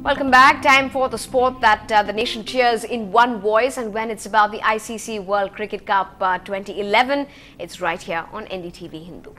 Welcome back. Time for the sport that the nation cheers in one voice, and when it's about the ICC World Cricket Cup 2011, it's right here on NDTV Hindu.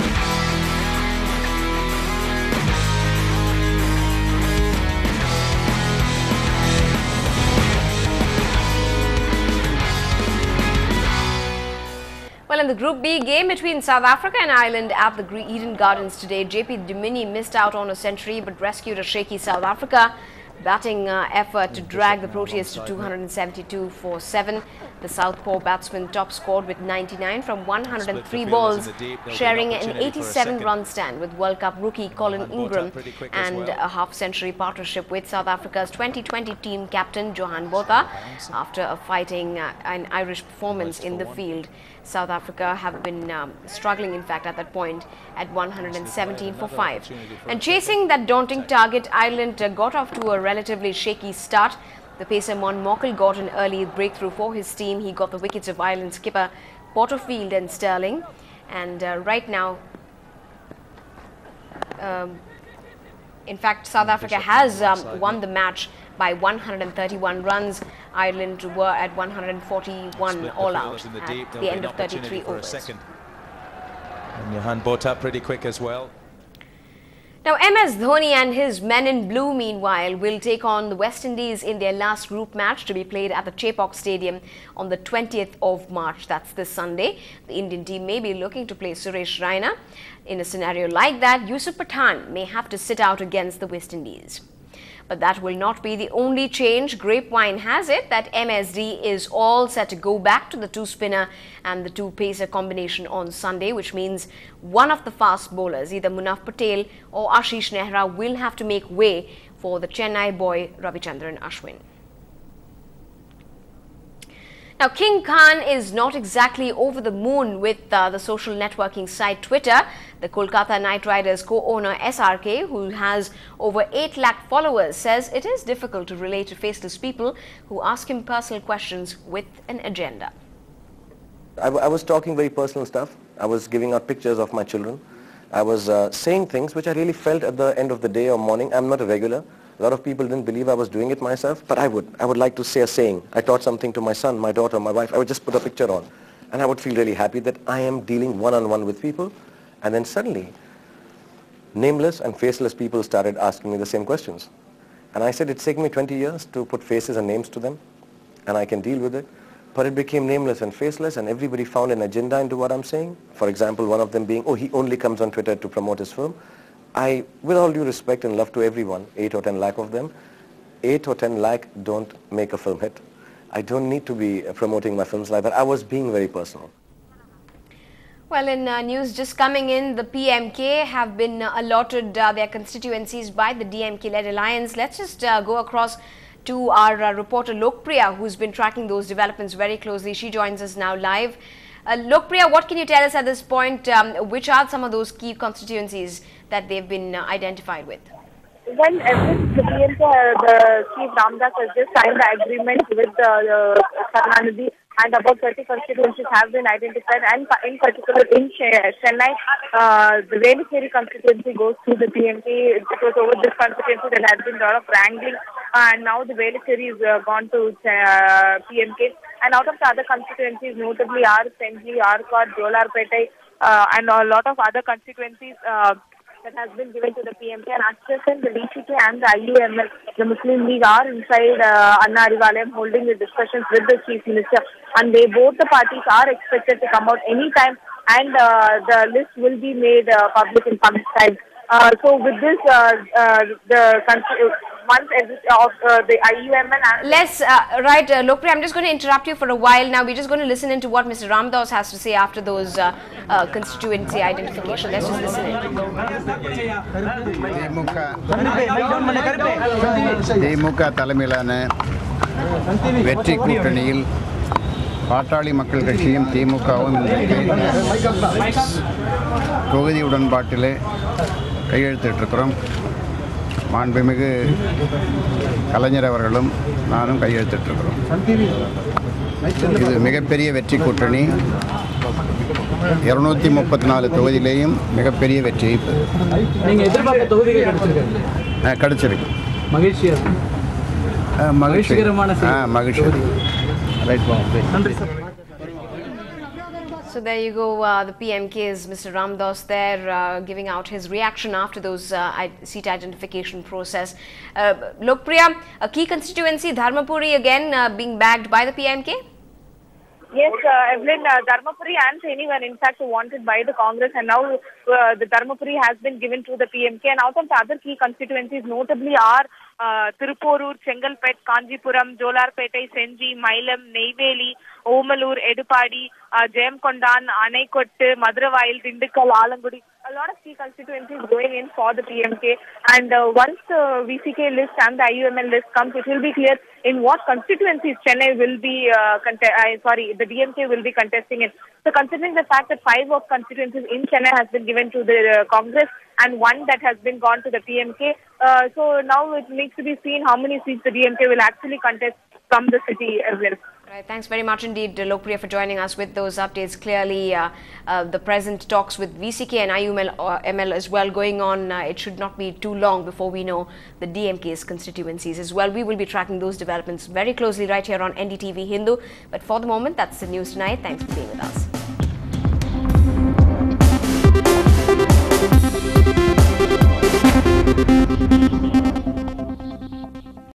Well, in the Group B game between South Africa and Ireland at the Eden Gardens today, JP Dumini missed out on a century but rescued a shaky South Africa batting effort to drag the Proteas to 272 for 7. The Southpaw batsman top scored with 99 from 103 balls, sharing an 87-run stand with World Cup rookie Colin Ingram and a half-century partnership with South Africa's 2020 team captain Johan Botha after a fighting an Irish performance in the field. South Africa have been struggling, in fact, at that point at 117 for 5. And chasing that daunting target, Ireland got off to a relatively shaky start. The pacer Mon Mokel got an early breakthrough for his team. He got the wickets of Ireland skipper Porterfield and Sterling. And right now, in fact, South Africa has won the match by 131 runs. Ireland were at 141 all out at the end of 33 overs. And Johan Botha pretty quick as well. Now, MS Dhoni and his men in blue, meanwhile, will take on the West Indies in their last group match to be played at the Chepauk Stadium on the 20th of March. That's this Sunday. The Indian team may be looking to play Suresh Raina. In a scenario like that, Yusuf Pathan may have to sit out against the West Indies. But that will not be the only change. Grapevine has it that MSD is all set to go back to the two-spinner and the two-pacer combination on Sunday, which means one of the fast bowlers, either Munaf Patel or Ashish Nehra, will have to make way for the Chennai boy Ravichandran Ashwin. Now, King Khan is not exactly over the moon with the social networking site Twitter. The Kolkata Knight Riders co-owner SRK, who has over 8 lakh followers, says it is difficult to relate to faceless people who ask him personal questions with an agenda. I was talking very personal stuff. I was giving out pictures of my children. I was saying things which I really felt at the end of the day or morning. I'm not a regular. A lot of people didn't believe I was doing it myself, but I would like to say a saying. I taught something to my son, my daughter, my wife. I would just put a picture on, and I would feel really happy that I am dealing one-on-one with people. And then suddenly, nameless and faceless people started asking me the same questions. And I said, it's taken me 20 years to put faces and names to them, and I can deal with it. But it became nameless and faceless, and everybody found an agenda into what I'm saying. For example, one of them being, oh, he only comes on Twitter to promote his film. I, with all due respect and love to everyone, 8 or 10 lakh of them, 8 or 10 lakh don't make a film hit. I don't need to be promoting my films like that. I was being very personal. Well, in news just coming in, the PMK have been allotted their constituencies by the DMK-led alliance. Let's just go across to our reporter Lokpriya, who's been tracking those developments very closely. She joins us now live. Lokpriya, what can you tell us at this point? Which are some of those key constituencies that they've been identified with? Well, the Chief Ramdas has just signed the agreement with Karnanidhi, and about 30 constituencies have been identified, and in particular in Chennai, the Velikeri constituency goes to the PMK. It was over this constituency there has been a lot of wrangling, and now the Velikeri is gone to PMK. And out of the other constituencies, notably R. Senji, Arcot, Jolarpete, and a lot of other constituencies that has been given to the PMK. And at present, the DCK and the IUML, the Muslim League, are inside Anna Arivalayam holding the discussions with the Chief Minister. And both the parties are expected to come out anytime, and the list will be made public in some time. So with this, once the IUMN... Right, Lokpriya, I'm just going to interrupt you for a while now. We're just going to listen into what Mr. Ramdas has to say after those constituency identification. Let's just listen in. திமுக தலைமையிலான வெற்றி கூட்டணியில் பாட்டாளி மக்கள் கட்சியும் திமுகவும் தொகுதி உடன்பாட்டிலே கையெழுத்திட்டிருக்கிறோம். மாண்புமிகு கலைஞர் அவர்களும் நானும் கையெழுத்திட்டிருக்கிறோம். இது மிகப்பெரிய வெற்றி கூட்டணி. 234 தொகுதியிலேயும் மிகப்பெரிய வெற்றி நீங்கள் எதிர்பார்த்த தொகுதிகள் கிடைச்சிருக்கு. மகிழ்ச்சிகரமான மகிழ்ச்சி. நன்றி sir. So there you go, the PMK's Mr. Ramdas there giving out his reaction after those seat identification process. Lokpriya, a key constituency, Dharmapuri again being bagged by the PMK? Yes, Evelyn, Dharmapuri and Theni were in fact wanted by the Congress, and now the Dharmapuri has been given to the PMK. And out of the other key constituencies notably are Tiruporur, Chengalpet, Kanjipuram, Jolarpete, Senji, Mailam, Neyveli, Omalur, Edupadi, Jayamkondan, Anaikottu, Maduravayil, Dindikkal, Alangudi. A lot of key constituencies going in for the PMK, and once the VCK list and the IUML list comes, it will be clear in what constituencies Chennai will be, the DMK will be contesting in. So considering the fact that 5 of constituencies in Chennai has been given to the Congress and 1 that has been gone to the PMK, so now it needs to be seen how many seats the DMK will actually contest from the city as well. Right, thanks very much indeed, Lokpriya, for joining us with those updates. Clearly, the present talks with VCK and IUML as well going on. It should not be too long before we know the DMK's constituencies as well. We will be tracking those developments very closely right here on NDTV Hindu. But for the moment, that's the news tonight. Thanks for being with us.